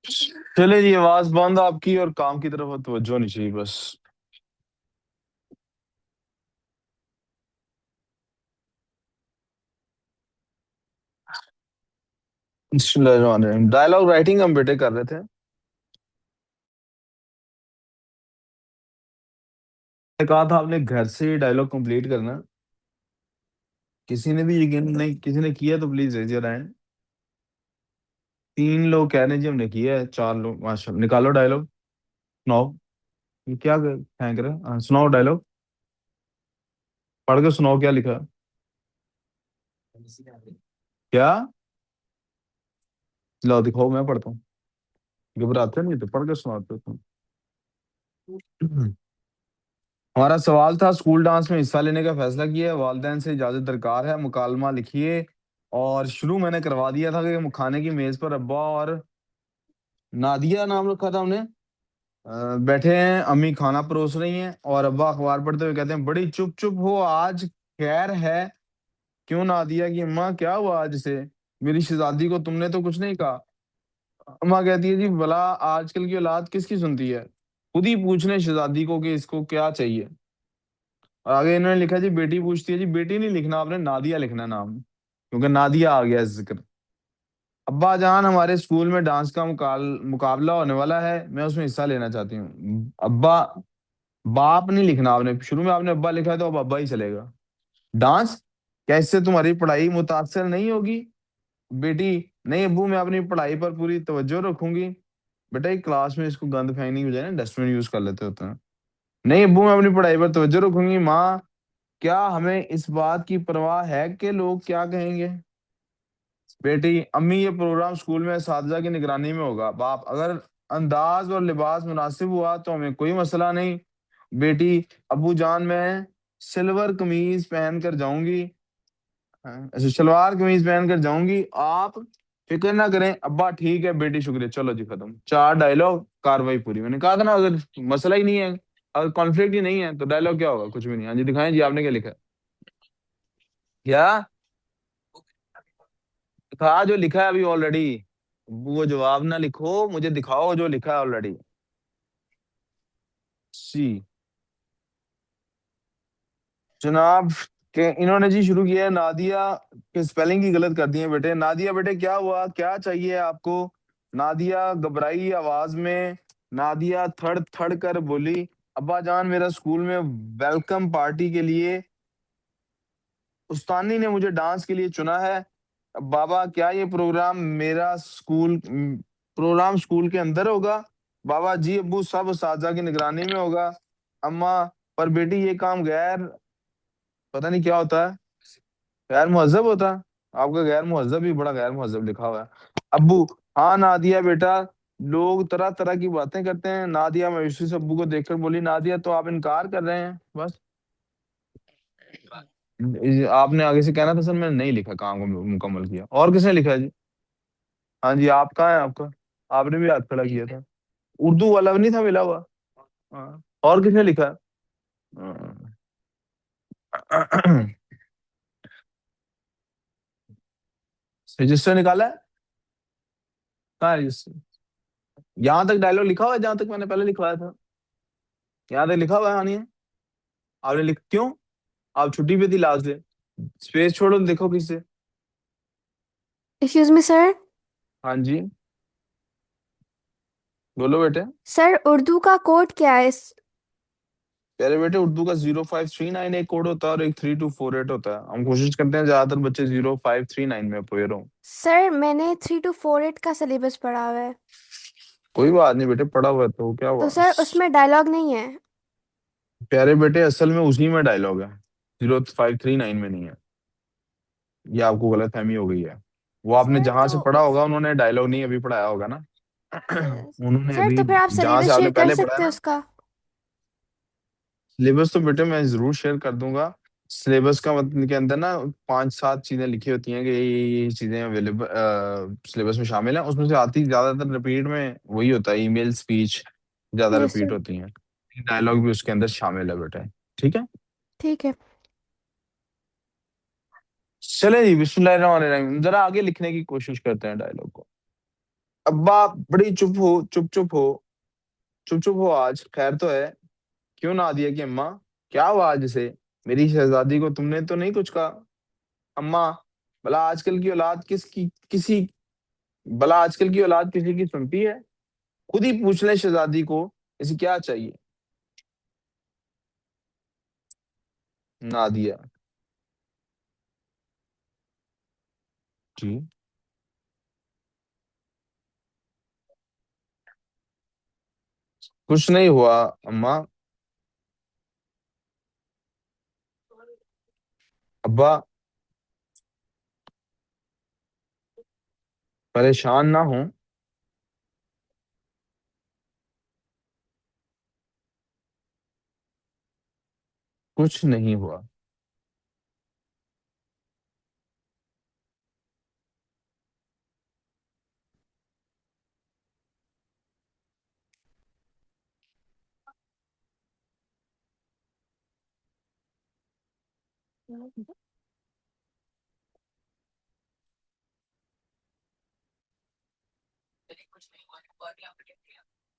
चले जी, आवाज बंद आपकी और काम की तरफ तवज्जो नहीं चाहिए बस। डायलॉग राइटिंग हम बेटे कर रहे थे। कहा था आपने घर से डायलॉग कंप्लीट करना। किसी ने भी यकीन नहीं, किसी ने किया तो प्लीज रेज योर हैंड। 3 लोग कह रहे हैं जी हमने किया है, 4 लोग माशा, निकालो डायलॉग। सुनाओ। ये क्या फेंक रहे हैं? हाँ, सुनाओ डायलॉग। पढ़ के सुनाओ क्या लिखा है। क्या? लो दिखाओ, मैं पढ़ता हूँ। घबराते नहीं तो पढ़ के सुनाते हो तुम। हमारा सवाल था, स्कूल डांस में हिस्सा लेने का फैसला किया है, वालिदैन से इजाजत दरकार है, मुकालमा लिखिए। और शुरू मैंने करवा दिया था कि खाने की मेज पर अब्बा और नादिया नाम रखा था हमने। बैठे हैं, अम्मी खाना परोस रही हैं और अब्बा अखबार पढ़ते हुए कहते हैं, बड़ी चुप चुप हो आज, खैर है? क्यों नादिया की अम्मा, क्या हुआ आज से? मेरी शहजादी को तुमने तो कुछ नहीं कहा। अम्मा कहती है, जी भला आजकल की औलाद किसकी सुनती है, खुद ही पूछ लें शहजादी को कि इसको क्या चाहिए। और आगे इन्होंने लिखा जी, बेटी पूछती है, जी बेटी नहीं लिखना आपने, नादिया लिखना नाम, क्योंकि नादिया आ गया जिक्र। अब्बा जान, हमारे स्कूल में डांस का मुकाबला होने वाला है, मैं उसमें हिस्सा लेना चाहती हूँ। अब्बा, बाप नहीं लिखना आपने, शुरू में आपने अब्बा लिखा है तो अब अब्बा ही चलेगा। डांस? क्या इससे तुम्हारी पढ़ाई मुतासर नहीं होगी? बेटी, नहीं अब्बू, मैं अपनी पढ़ाई पर पूरी तवज्जो रखूंगी। बेटा एक क्लास में इसको गंद फेंकने की बजाय ना डस्टबिन यूज कर लेते होते हैं। नहीं अब्बू, मैं अपनी पढ़ाई पर तवज्जो रखूंगी। माँ, क्या हमें इस बात की परवाह है कि लोग क्या कहेंगे? बेटी, अम्मी ये प्रोग्राम स्कूल में असातिज़ा की निगरानी में होगा। बाप, अगर अंदाज और लिबास मुनासिब हुआ तो हमें कोई मसला नहीं। बेटी, अब्बू जान, मैं सिल्वर कमीज पहन कर जाऊंगी। हाँ, ऐसे सलवार कमीज पहन कर जाऊंगी, आप फिक्र ना करें। अब्बा ठीक है बेटी, शुक्रिया, चलो जी खत्म। 4 डायलॉग, कार्रवाई पूरी। मैंने कहा था ना, अगर मसला ही नहीं है, अगर कॉन्फ्लिक्ट ही नहीं है तो डायलॉग क्या होगा, कुछ भी नहीं। हाँ जी दिखाएं जी, आपने क्या लिखा है? क्या था जो लिखा है अभी ऑलरेडी? वो जवाब ना लिखो, मुझे दिखाओ जो लिखा है ऑलरेडी। सी जनाब, के इन्होंने जी शुरू किया है, नादिया के स्पेलिंग की गलत कर दी है बेटे। नादिया बेटे क्या हुआ, क्या चाहिए आपको? नादिया घबराई आवाज में, नादिया थड़ थड़ कर बोली, अब्बा जान, मेरा स्कूल में वेलकम पार्टी के लिए उस्तानी ने मुझे डांस के लिए चुना है। बाबा, क्या ये प्रोग्राम स्कूल के अंदर होगा? बाबा जी अब्बू, सब उस्ताजा की निगरानी में होगा। अम्मा, पर बेटी ये काम गैर, पता नहीं क्या होता है, गैर मुहज्जब होता है। आपका गैर मुहज्जब भी बड़ा गैर मुहज्जब लिखा हुआ है। अब्बू, हाँ नादिया बेटा, लोग तरह तरह की बातें करते हैं। नादिया मायूसी से अब्बू को देखकर बोली, नादिया तो आप इनकार कर रहे हैं बस? आपने आगे से कहना था सर, मैंने नहीं लिखा, काम को मुकम्मल किया। और किसने लिखा है जी? हाँ जी, आप कहाँ है आपका? आपने भी हाथ खड़ा किया था। उर्दू वाला भी नहीं था मिला हुआ? हाँ। और किसने लिखा है? रजिस्टर निकाला है? कहाँ है रजिस्टर? यहाँ तक डायलॉग लिखा हुआ है जहां तक मैंने पहले लिखवाया था। यहाँ तक लिखा हुआ है, हाँ नहीं है? आपने लिख क्यों? आप छुट्टी पे थी लास्ट डे, स्पेस छोड़ो तो देखो किससे। Excuse me sir. हाँ जी, बोलो बेटे। सर उर्दू का कोड क्या है प्यारे बेटे, उर्दू का 0539 एक कोड होता है और एक 3248 होता है। हम कोशिश करते हैं ज्यादातर बच्चे 0539 में अपेयर हो। सर मैंने 3 to 4 8 का सिलेबस पढ़ा हुआ है। कोई बात नहीं बेटे, पढ़ा हुआ है तो क्या तो हुआ। सर उसमें डायलॉग नहीं है। प्यारे बेटे, असल में उसी में डायलॉग है, 0539 में नहीं है। ये आपको गलतफहमी हो गई है। वो आपने सर जहां तो से पढ़ा होगा, उन्होंने डायलॉग नहीं अभी पढ़ाया होगा ना। उन्होंने सर अभी तो फिर आप जहां से सिलेबस आपने शेयर कर पहले पढ़ा है सकते हो ना, उसका। सिलेबस तो बेटे मैं जरूर शेयर कर दूंगा। सिलेबस का मतलब के अंदर ना 5-7 चीजें लिखी होती हैं कि ये चीजें अवेलेबल सिलेबस में शामिल हैं। उसमें से आती ज्यादातर रिपीट में वही होता है, ईमेल स्पीच ज्यादा यस रिपीट सर। होती हैं। डायलॉग भी उसके अंदर शामिल है बेटा। ठीक है, ठीक है। चले जी, बिस्मिल्लाहिर्रहमानिर्रहीम, जरा आगे लिखने की कोशिश करते हैं डायलॉग को। अब्बा बड़ी चुप हो, चुप चुप हो, चुप चुप हो, आज खैर तो है? क्यों ना दिया कि अम्मा, क्या हुआ आज से? मेरी शहजादी को तुमने तो नहीं कुछ कहा? अम्मा, भला आजकल की औलाद किसकी किसी भला आजकल की औलाद किसी की सुनती है? खुद ही पूछ ले शहजादी को, इसे क्या चाहिए? ना दिया। जी। कुछ नहीं हुआ अम्मा। अब्बा, परेशान ना हो। कुछ नहीं हुआ।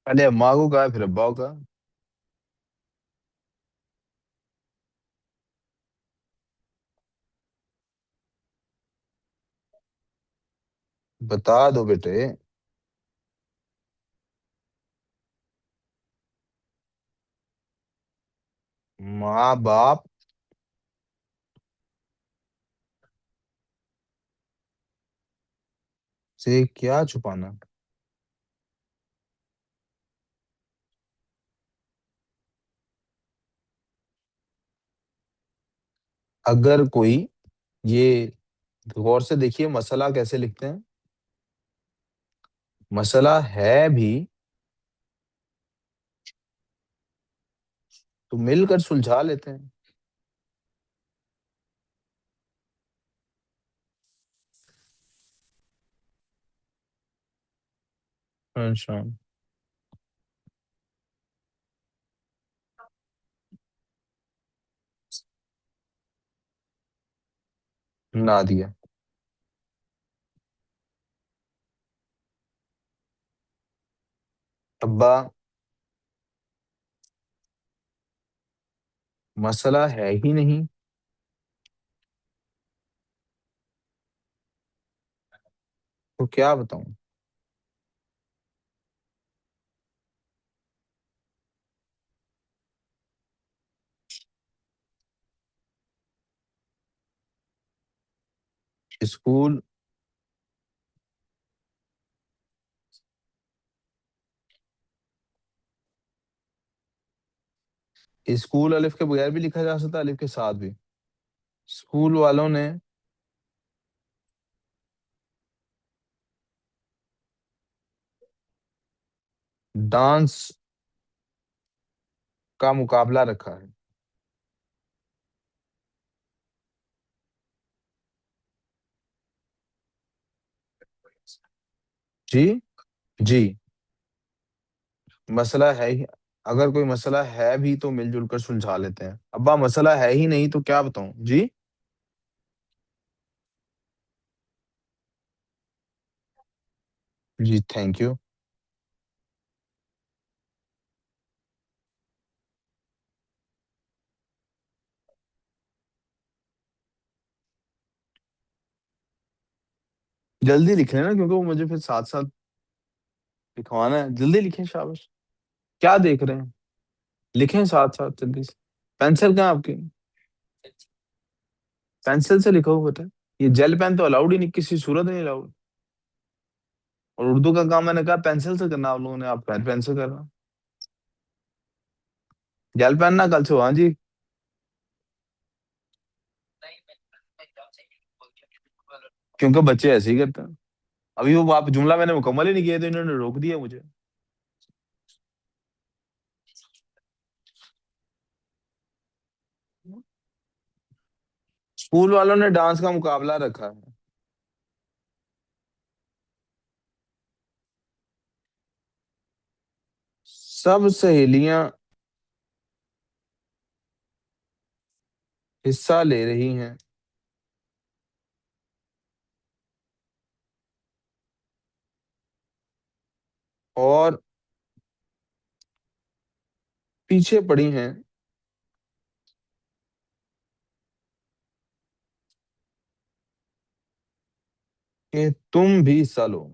पहले अम्मा को कहा फिर अब्बा को कहा। बता दो बेटे। माँ बाप से क्या छुपाना? अगर कोई, ये गौर से देखिए मसला कैसे लिखते हैं। मसला है भी तो मिलकर सुलझा लेते हैं। अच्छा। ना दिया। अब्बा, मसला है ही नहीं तो क्या बताऊं? स्कूल स्कूल अलिफ के बगैर भी लिखा जा सकता है, अलिफ के साथ भी। स्कूल वालों ने डांस का मुकाबला रखा है। जी। जी। मसला है ही, अगर कोई मसला है भी तो मिलजुल कर सुलझा लेते हैं। अब्बा, मसला है ही नहीं तो क्या बताऊं जी? जी, थैंक यू। जल्दी लिख लेना क्योंकि वो मुझे फिर साथ साथ लिखवाना है। जल्दी लिखें, शाबाश। क्या देख रहे हैं? लिखें साथ साथ जल्दी से। पेंसिल कहाँ है आपकी? पेंसिल से लिखो बेटा। ये जेल पेन तो अलाउड ही नहीं, किसी सूरत में नहीं अलाउड। और उर्दू का काम मैंने कहा पेंसिल से करना, आप लोगों ने आप पेन पेन से करना। जेल पेन ना कल से हो, हाँ जी। क्योंकि बच्चे ऐसे ही करते हैं। अभी वो आप जुमला मैंने मुकम्मल ही नहीं किया तो इन्होंने रोक दिया मुझे। स्कूल वालों ने डांस का मुकाबला रखा है। सब सहेलियां हिस्सा ले रही हैं। और पीछे पड़ी हैं कि तुम भी हिस्सा लो।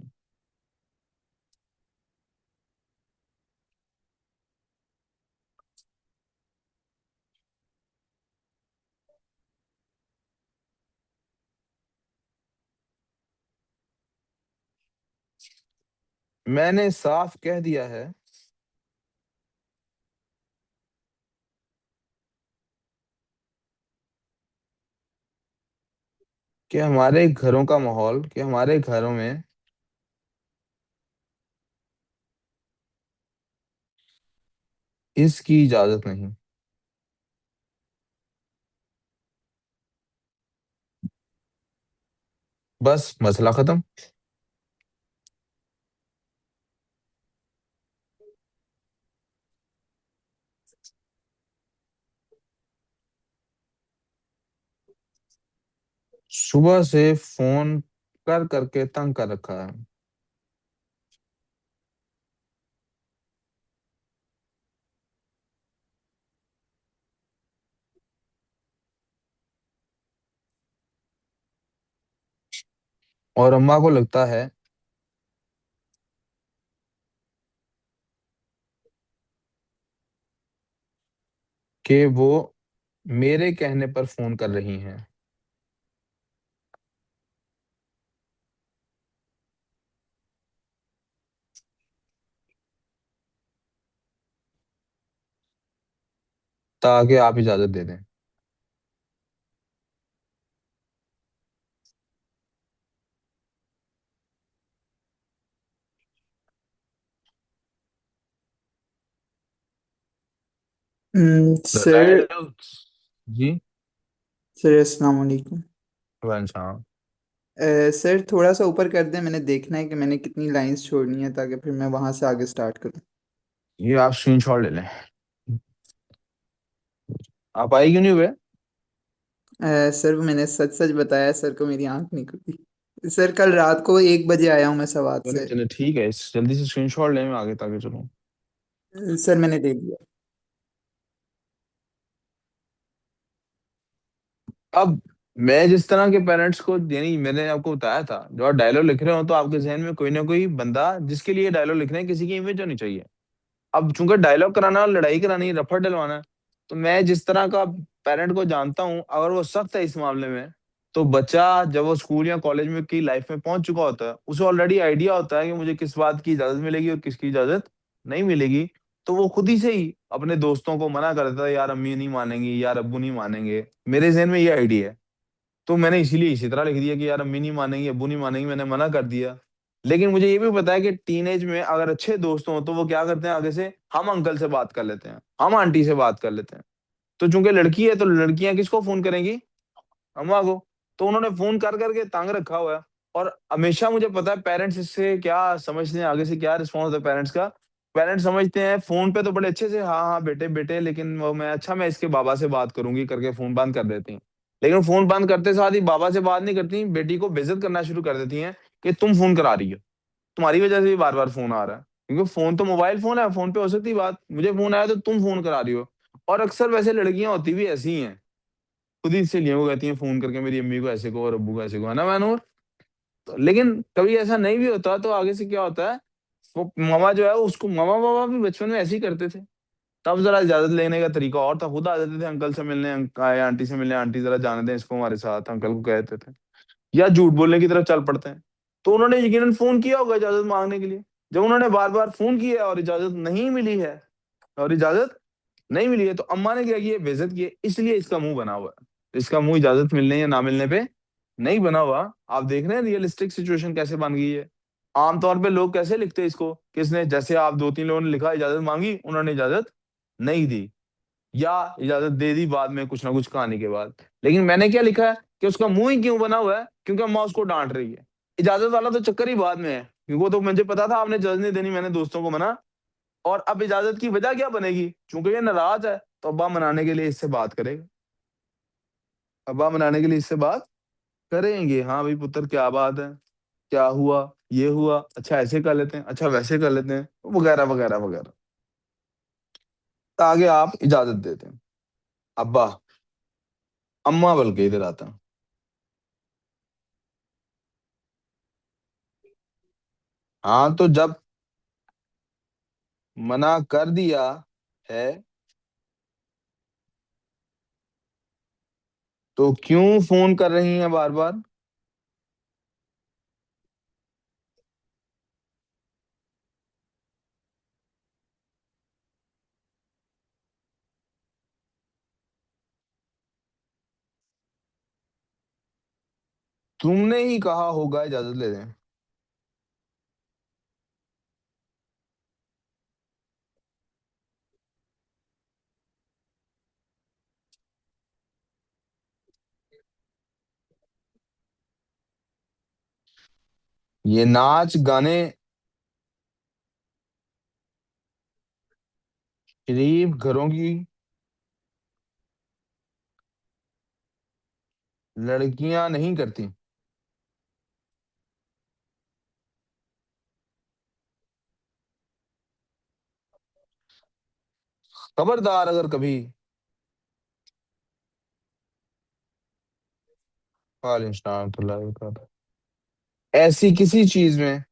मैंने साफ कह दिया है कि हमारे घरों का माहौल, कि हमारे घरों में इसकी इजाजत नहीं। बस मसला खत्म। सुबह से फोन कर करके तंग कर रखा है। और अम्मा को लगता है कि वो मेरे कहने पर फोन कर रही हैं, ताकि आप इजाजत दे दें। सर। डायलॉग। जी। सर अस्सलाम वालेकुम। अच्छा। सर थोड़ा सा ऊपर कर दें, मैंने देखना है कि मैंने कितनी लाइंस छोड़नी है ताकि फिर मैं वहां से आगे स्टार्ट करूं। ये आप स्क्रीनशॉट ले लें। आप आई क्यों नहीं हुए? सर वो मैंने सच सच बताया, सर को मेरी आंख नहीं खुली। सर कल रात को 1 बजे आया हूं मैं सवात चले से। चले ठीक है, जल्दी से स्क्रीनशॉट लें, मैं आगे ताकि चलूं। सर मैंने दे दिया। अब मैं जिस तरह के पेरेंट्स को, यानी मैंने आपको बताया था, जो आप डायलॉग लिख रहे हो तो आपके जहन में कोई ना कोई बंदा जिसके लिए डायलॉग लिख रहे हैं, किसी की इमेज होनी चाहिए। अब चूंकि डायलॉग कराना और लड़ाई करानी, रफड़ डलवाना है, तो मैं जिस तरह का पेरेंट को जानता हूं, अगर वो सख्त है इस मामले में, तो बच्चा जब वो स्कूल या कॉलेज में की लाइफ में पहुंच चुका होता है, उसे ऑलरेडी आइडिया होता है कि मुझे किस बात की इजाजत मिलेगी और किसकी इजाजत नहीं मिलेगी। तो वो खुद ही से ही अपने दोस्तों को मना कर देता है, यार अम्मी नहीं मानेंगी, यार अब्बू नहीं मानेंगे। मेरे जहन में ये आइडिया है। तो मैंने इसीलिए इसी तरह लिख दिया कि यार अम्मी नहीं मानेंगी, अब्बू नहीं मानेंगी, मैंने मना कर दिया। लेकिन मुझे ये भी पता है कि टीनेज में अगर अच्छे दोस्त हों तो वो क्या करते हैं, आगे से हम अंकल से बात कर लेते हैं, हम आंटी से बात कर लेते हैं। तो चूंकि लड़की है तो लड़कियां किसको फोन करेंगी? अम्मा को। तो उन्होंने फोन कर करके तांग रखा हुआ है। और हमेशा मुझे पता है पेरेंट्स इससे क्या समझते हैं, आगे से क्या रिस्पॉन्स होता है पेरेंट्स का। पेरेंट्स समझते हैं फोन पे तो बड़े अच्छे से, हाँ हाँ बेटे बेटे, लेकिन वो मैं, अच्छा मैं इसके बाबा से बात करूंगी करके फोन बंद कर देती हैं। लेकिन फोन बंद करते साथ ही बाबा से बात नहीं करती, बेटी को बेइज्जत करना शुरू कर देती हैं कि तुम फोन करा रही हो, तुम्हारी वजह से ही बार बार फोन आ रहा है। क्योंकि फोन तो मोबाइल फोन है, फोन पे हो सकती है बात, मुझे फोन आया तो तुम फोन करा रही हो। और अक्सर वैसे लड़कियां होती भी ऐसी ही हैं, खुद ही सहेलियों को कहती हैं फोन करके मेरी अम्मी को ऐसे को और अब्बू को ऐसे को, है ना मैनूर? तो लेकिन कभी ऐसा नहीं भी होता तो आगे से क्या होता है, वो मामा जो है उसको, मामा बाबा भी बचपन में ऐसे ही करते थे। तब जरा इजाजत लेने का तरीका और था, खुद आ जाते थे अंकल से मिलने, आए आंटी से मिलने, आंटी जरा जाने दें इसको हमारे साथ, अंकल को कहते थे। या झूठ बोलने की तरफ चल पड़ते हैं। तो उन्होंने यकीनन फोन किया होगा इजाजत मांगने के लिए। जब उन्होंने बार बार फोन किया और इजाजत नहीं मिली है, और इजाजत नहीं मिली है, तो अम्मा ने क्या किया, बेइज्जत की, इसलिए इसका मुंह बना हुआ है। इसका मुंह इजाजत मिलने या ना मिलने पे नहीं बना हुआ। आप देख रहे हैं रियलिस्टिक सिचुएशन कैसे बन गई है। आमतौर पे लोग कैसे लिखते हैं इसको, किसने, जैसे आप दो तीन लोगों ने लिखा इजाजत मांगी, उन्होंने इजाजत नहीं दी, या इजाजत दे दी बाद में कुछ ना कुछ कहानी के बाद। लेकिन मैंने क्या लिखा है कि उसका मुंह ही क्यों बना हुआ है, क्योंकि अम्मा उसको डांट रही है। इजाजत वाला तो चक्कर ही बाद में है, क्योंकि वो तो मुझे पता था आपने इजाजत नहीं देनी, मैंने दोस्तों को मना। और अब इजाजत की वजह क्या बनेगी, चूंकि ये नाराज है तो अब्बा मनाने के लिए इससे बात करेगा, अब्बा मनाने के लिए इससे बात करेंगे, हाँ भाई पुत्र क्या बात है, क्या हुआ, ये हुआ, अच्छा ऐसे कर लेते हैं, अच्छा वैसे कर लेते हैं, वगैरह वगैरह वगैरह। तो आगे आप इजाजत देते हैं। अब्बा, अम्मा बल्कि इधर आता हूँ। हाँ तो जब मना कर दिया है तो क्यों फोन कर रही हैं बार बार? तुमने ही कहा होगा इजाजत ले लें। ये नाच गाने शरीफ घरों की लड़कियां नहीं करती। खबरदार अगर कभी ऐसी किसी चीज में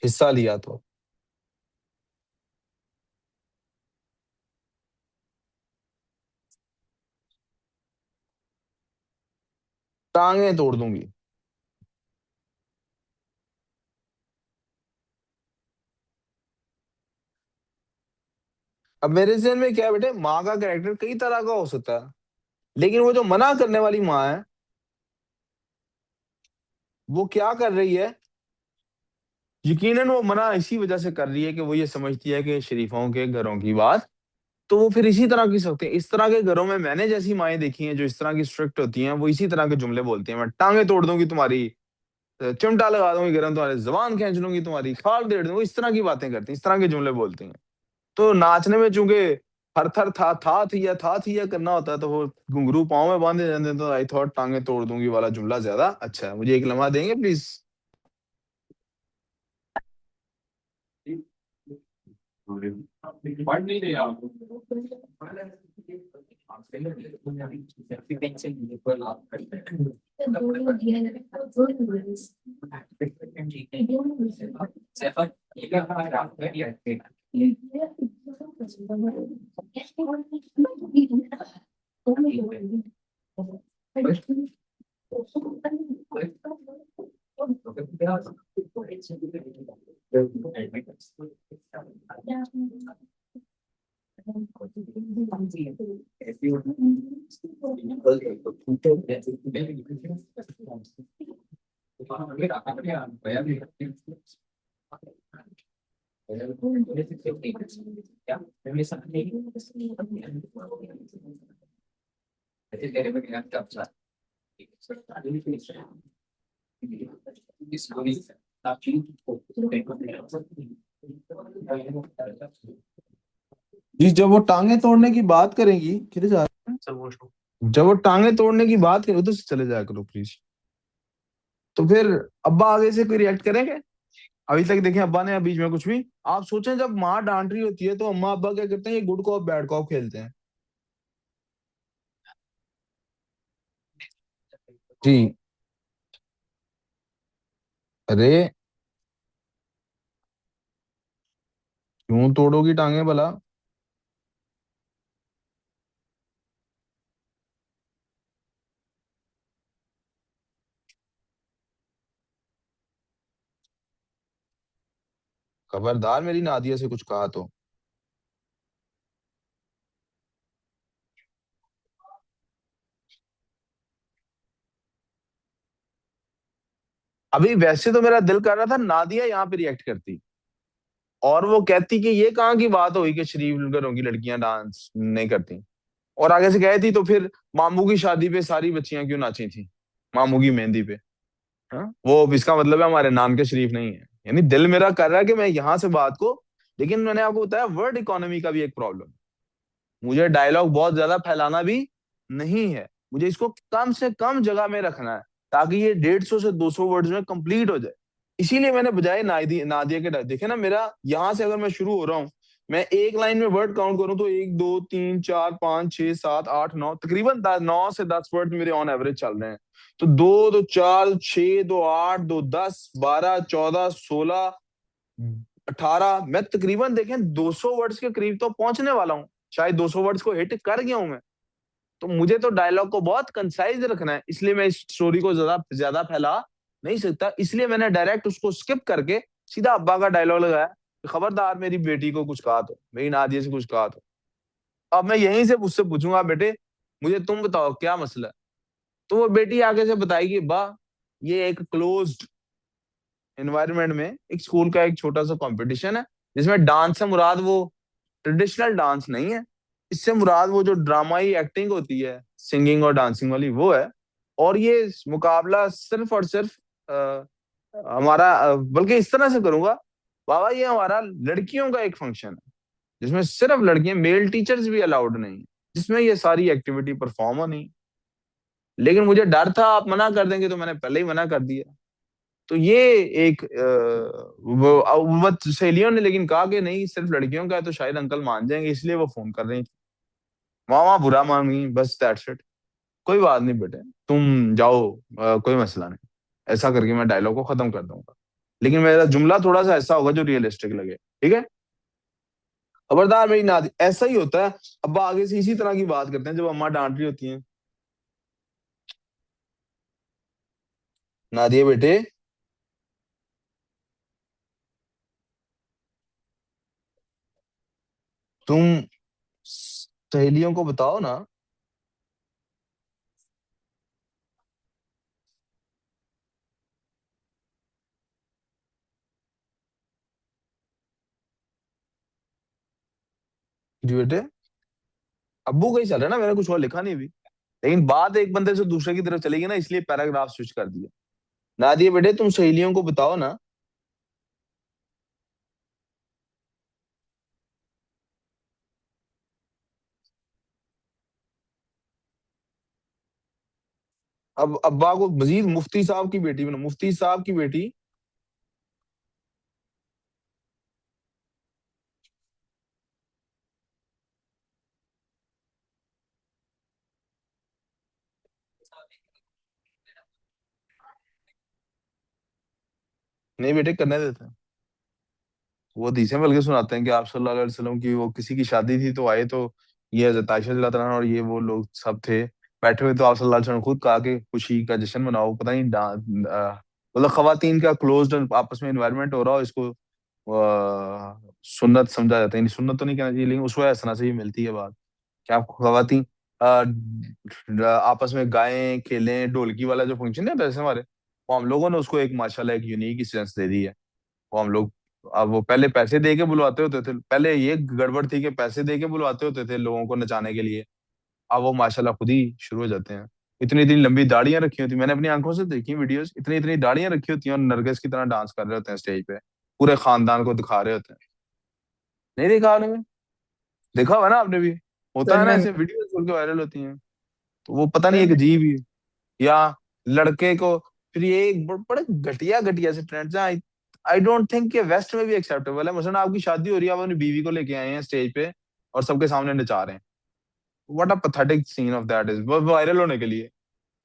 हिस्सा लिया तो टांगे तोड़ दूंगी। अब मेरे जहन में क्या है बेटे, माँ का कैरेक्टर कई तरह का हो सकता है, लेकिन वो जो मना करने वाली माँ है, वो क्या कर रही है? यकीनन वो मना इसी वजह से कर रही है कि वो ये समझती है कि शरीफों के घरों की बात तो वो फिर इसी तरह की सकते हैं। इस तरह के घरों में मैंने जैसी माएं देखी हैं जो इस तरह की स्ट्रिक्ट होती हैं, वो इसी तरह के जुमले बोलती हैं। मैं टांगे तोड़ दूंगी तुम्हारी, चिमटा लगा दूंगी गर्म तुम्हारे, जबान खींच लूंगी तुम्हारी, खाल देड़ दूंगी, वो इस तरह की बातें करती हैं, इस तरह के जुमले बोलती हैं। तो नाचने में चूंकि हर थर था थी या करना होता है, तो वो घुंघरू पाँव में बांधे जाते हैं, तो आई थॉट टांगे तोड़ दूंगी वाला जुमला ज्यादा अच्छा है। मुझे एक लम्हा देंगे प्लीज? जी जब वो टांगे तोड़ने की बात करेंगी, किधर जा रहे हैं? जब वो टांगे तोड़ने की बात करें, उधर से चले जाया करो प्लीज। तो फिर अब्बा आगे से कोई रिएक्ट करेंगे? अभी तक देखें अब्बा ने बीच में कुछ भी। आप सोचें जब माँ डांट रही होती है तो अम्मा अब्बा क्या करते हैं, ये गुड कॉप बैड कॉप खेलते हैं। जी। अरे क्यों तोड़ोगी टांगे भला? खबरदार मेरी नादिया से कुछ कहा तो। अभी वैसे तो मेरा दिल कर रहा था नादिया यहाँ पे रिएक्ट करती और वो कहती कि ये कहाँ की बात हुई कि शरीफ घरों की लड़कियां डांस नहीं करती, और आगे से कहती तो फिर मामू की शादी पे सारी बच्चियां क्यों नाची थी, मामू की मेहंदी पे। हाँ वो इसका मतलब है हमारे नान के शरीफ नहीं है। यानी दिल मेरा कर रहा है कि मैं यहाँ से बात को, लेकिन मैंने आपको बताया वर्ड इकोनॉमी का भी एक प्रॉब्लम। मुझे डायलॉग बहुत ज्यादा फैलाना भी नहीं है। मुझे इसको कम से कम जगह में रखना है ताकि ये 150 से 200 वर्ड्स में कंप्लीट हो जाए। इसीलिए मैंने बजाय नादिया के देखे ना, मेरा यहां से अगर मैं शुरू हो रहा हूँ, मैं एक लाइन में वर्ड काउंट करूँ तो 1 2 3 4 5 6 7 8 9, तकरीबन 9 से 10 वर्ड मेरे ऑन एवरेज चल रहे हैं। तो 2 2 4 2 6 2 8 2 10 12 14 16 18, मैं तकरीबन देखें 200 वर्ड्स के करीब तो पहुंचने वाला हूँ, शायद 200 वर्ड्स को हिट कर गया हूं मैं। तो मुझे तो डायलॉग को बहुत कंसाइज रखना है, इसलिए मैं इस स्टोरी को ज्यादा ज्यादा फैला नहीं सकता। इसलिए मैंने डायरेक्ट उसको स्किप करके सीधा अब्बा का डायलॉग लगाया कि खबरदार मेरी बेटी को कुछ कहा तो, मेरी नादिया से कुछ कहा तो। अब मैं यहीं से उससे पूछूंगा, बेटे मुझे तुम बताओ क्या मसला है, तो वो बेटी आगे से बताएगी, बा ये एक क्लोज्ड एनवायरनमेंट में एक स्कूल का एक छोटा सा कंपटीशन है, जिसमें डांस से मुराद वो ट्रेडिशनल डांस नहीं है, इससे मुराद वो जो ड्रामाई एक्टिंग होती है सिंगिंग और डांसिंग वाली वो है। और ये मुकाबला सिर्फ और सिर्फ हमारा बल्कि इस तरह से करूंगा, बाबा ये हमारा लड़कियों का एक फंक्शन है जिसमें सिर्फ लड़कियां, मेल टीचर्स भी अलाउड नहीं है, जिसमें ये सारी एक्टिविटी परफॉर्म होनी। लेकिन मुझे डर था आप मना कर देंगे, तो मैंने पहले ही मना कर दिया। तो ये एक वो सहेलियों ने लेकिन कहा कि नहीं सिर्फ लड़कियों का है, तो शायद अंकल मान जाएंगे, इसलिए वो फोन कर रही थी। मामा बुरा मानी, बस दैट्स इट। कोई बात नहीं बेटे, तुम जाओ, कोई मसला नहीं। ऐसा करके मैं डायलॉग को खत्म कर दूंगा, लेकिन मेरा जुमला थोड़ा सा ऐसा होगा जो रियलिस्टिक लगे, ठीक है। खबरदार मेरी नादी, ऐसा ही होता है। अब्बा आगे से इसी तरह की बात करते हैं जब अम्मा डांट रही होती हैं। नादिया बेटे, तुम सहेलियों को बताओ ना। जी बेटे, अब्बू का ही चल रहा है ना, मैंने कुछ और लिखा नहीं अभी। लेकिन बात एक बंदे से दूसरे की तरफ चलेगी ना, इसलिए पैराग्राफ स्विच कर दिया। नादिया बेटे, तुम सहेलियों को बताओ ना। अब अब्बा को मजीद मुफ्ती साहब की बेटी बना, मुफ्ती साहब की बेटी। नहीं बेटे, करने देते हैं। वो हदीसें बल्कि सुनाते हैं कि आप सल्लल्लाहु अलैहि वसल्लम की वो किसी की शादी थी, तो आए तो ये हजरत आयशा रज़ियल्लाहु तआला और ये वो लोग सब थे बैठे हुए, तो आप सल्लल्लाहु अलैहि वसल्लम ने खुद कहा कि खुशी का जश्न मनाओ। पता नहीं मतलब खवातीन का क्लोज्ड आपस में इन्वायरमेंट हो रहा हो, इसको सुन्नत समझा जाता है। नहीं, सुन्नत तो नहीं कहना चाहिए, लेकिन उसमें हसना से ही मिलती है बात कि आप खवातीन आपस में गाएं खेलें, ढोलकी वाला जो फंक्शन है वैसे हमारे, वो हम लोगों ने उसको एक माशाल्लाह एक यूनिक सेंस दे दी है। वो हम लोग, अब वो पहले पैसे दे के बुलवाते होते थे, पहले ये गड़बड़ थी कि पैसे दे के बुलवाते होते थे लोगों को नचाने के लिए। अब वो माशाल्लाह खुद ही शुरू हो जाते हैं। इतनी इतनी लंबी दाढ़ियां रखी होती, मैंने अपनी आंखों से देखी वीडियोस, इतनी इतनी दाढ़ियां रखी होती हैं और नरगिस की तरह डांस कर रहे होते हैं स्टेज पे, पूरे खानदान को दिखा रहे होते हैं। नहीं देखा आपने? देखा हुआ ना आपने भी, होता सर है ना मैं ऐसे वीडियोस बोल के वायरल होती हैं। तो वो पता नहीं सर एक मैं अजीब ही, या लड़के को, फिर ये एक बड़े घटिया घटिया से ट्रेंड है। आई डोंट थिंक कि वेस्ट में भी एक्सेप्टेबल है। मसलन आपकी शादी हो रही है, आप अपनी बीवी को लेके आए हैं स्टेज पे और सबके सामने नचा रहे हैं। What a pathetic scene of that is, वो वायरल होने के लिए,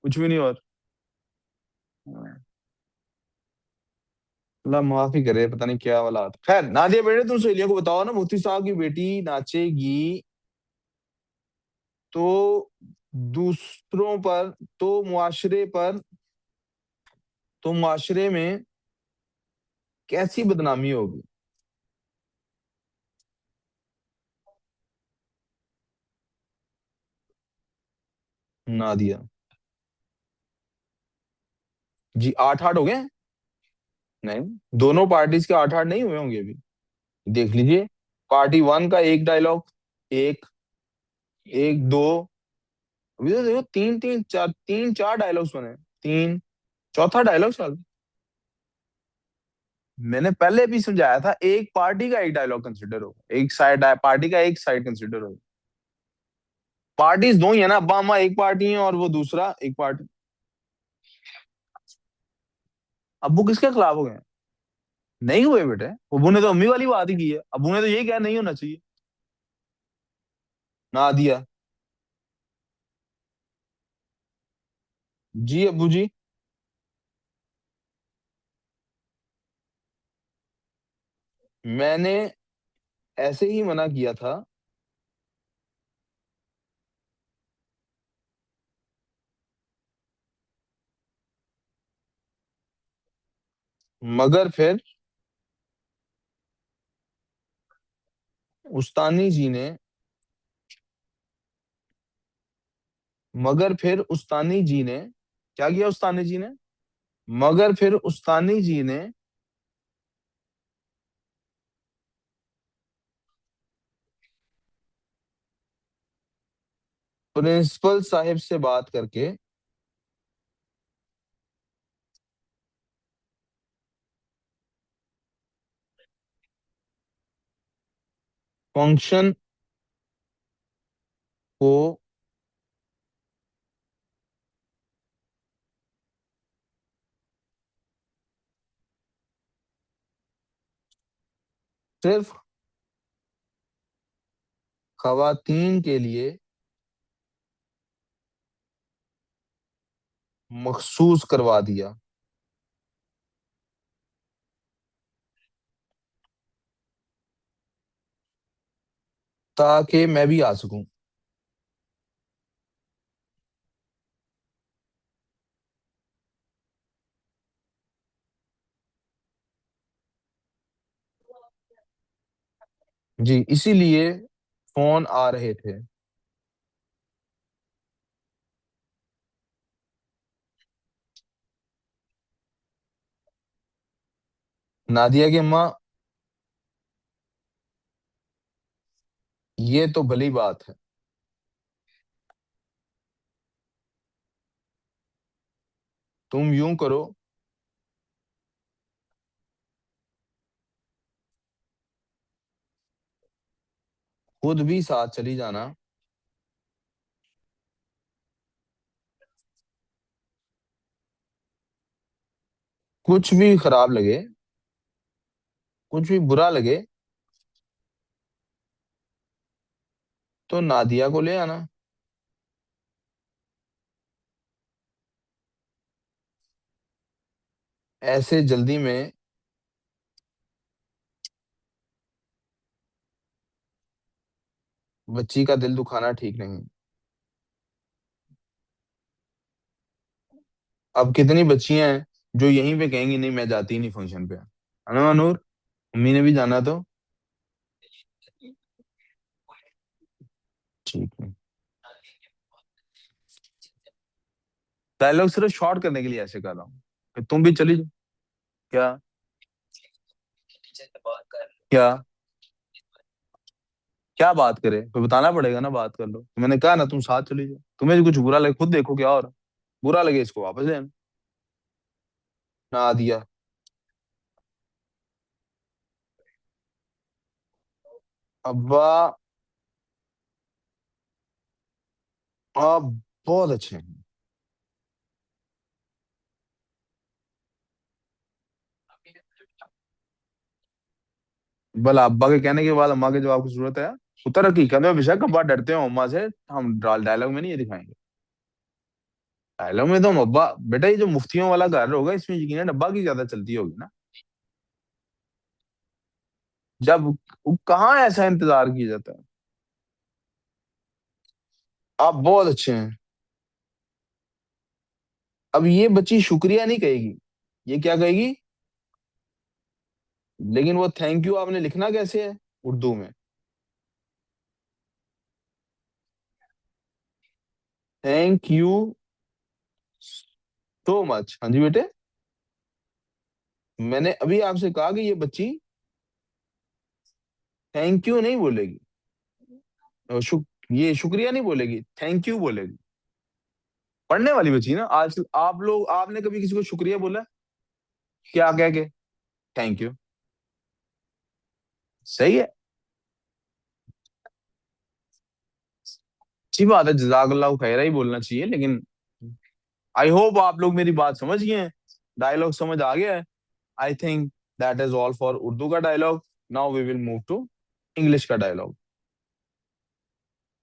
कुछ भी नहीं। और अल्लाह माफी करे, पता नहीं क्या वाला आता। खैर, नादिया बेटे, तुम सहेलियों को बताओ ना, मुफ्ती साहब की बेटी नाचेगी तो दूसरों पर, तो मुआशरे पर, तो मुआशरे में कैसी बदनामी होगी। नादिया जी, 8 8 हो गए? नहीं, दोनों पार्टीज के 8 8 नहीं हुए होंगे अभी। देख लीजिए, पार्टी वन का एक डायलॉग, एक, एक दो, अभी तो देखो तीन तीन चार, 3 4 डायलॉग्स बने, तीन, चौथा डायलॉग चल। मैंने पहले भी समझाया था, एक पार्टी का एक डायलॉग कंसिडर हो, एक साइड पार्टी का एक साइड कंसिडर हो। पार्टीज दो ही है ना, अब्बा अम्मा एक पार्टी है और वो दूसरा एक पार्टी। अब्बू किसके खिलाफ हो गए? नहीं हुए बेटे, अब्बू ने तो अम्मी वाली बात ही की है, अब्बू ने तो यही कहा नहीं होना चाहिए। ना दिया। जी अब्बू जी। मैंने ऐसे ही मना किया था। मगर फिर उस्तानी जी ने मगर फिर उस्तानी जी ने क्या किया उस्तानी जी ने? मगर फिर उस्तानी जी ने प्रिंसिपल साहिब से बात करके फंक्शन को सिर्फ खवातीन के लिए मखसूस करवा दिया, ताकि मैं भी आ सकूं। जी इसीलिए फोन आ रहे थे। नादिया की अम्मा, ये तो भली बात है। तुम यूं करो, खुद भी साथ चली जाना। कुछ भी खराब लगे, कुछ भी बुरा लगे, तो नादिया को ले आना। ऐसे जल्दी में बच्ची का दिल दुखाना ठीक नहीं। अब कितनी बच्चियां हैं जो यहीं पे कहेंगी नहीं मैं जाती ही नहीं फंक्शन पे, है ना नूर? मम्मी ने भी जाना तो ठीक है। डायलॉग सिर्फ शॉर्ट करने के लिए ऐसे कर रहा हूँ कि तुम भी चली जाओ। क्या? क्या? क्या बात करे, तो बताना पड़ेगा ना, बात कर लो तो मैंने कहा ना तुम साथ चली जाओ, तुम्हें जो कुछ बुरा लगे खुद देखो क्या और बुरा लगे इसको वापस ले आना। ना दिया। अब्बा आप बहुत अच्छे हैं। भला अब्बा के कहने के बाद अम्मा के जवाब की जरूरत है? उतर हकीकत में बेशक अब्बा डरते हो अम्मा से, हम डायलॉग में नहीं ये दिखाएंगे। डायलॉग में तो हम अब्बा, बेटा ये जो मुफ्तियों वाला घर होगा इसमें यकीनन अब्बा की ज्यादा चलती होगी ना। जब कहाँ ऐसा इंतजार किया जाता है। आप बहुत अच्छे हैं। अब ये बच्ची शुक्रिया नहीं कहेगी, ये क्या कहेगी? लेकिन वो थैंक यू आपने लिखना कैसे है उर्दू में? Thank you so much. हाँ जी बेटे, मैंने अभी आपसे कहा कि ये बच्ची थैंक यू नहीं बोलेगी, ये शुक्रिया नहीं बोलेगी, थैंक यू बोलेगी। पढ़ने वाली बच्ची ना। आज आप लोग, आपने कभी किसी को शुक्रिया बोला है? क्या कह के? Thank you. सही है। अच्छी बात है, जज़ाकल्लाह खैरा ही बोलना चाहिए, लेकिन आई होप आप लोग मेरी बात समझ गए हैं, डायलॉग समझ आ गया है। I think that is all for Urdu का dialogue. Now we will move to English का डायलॉग।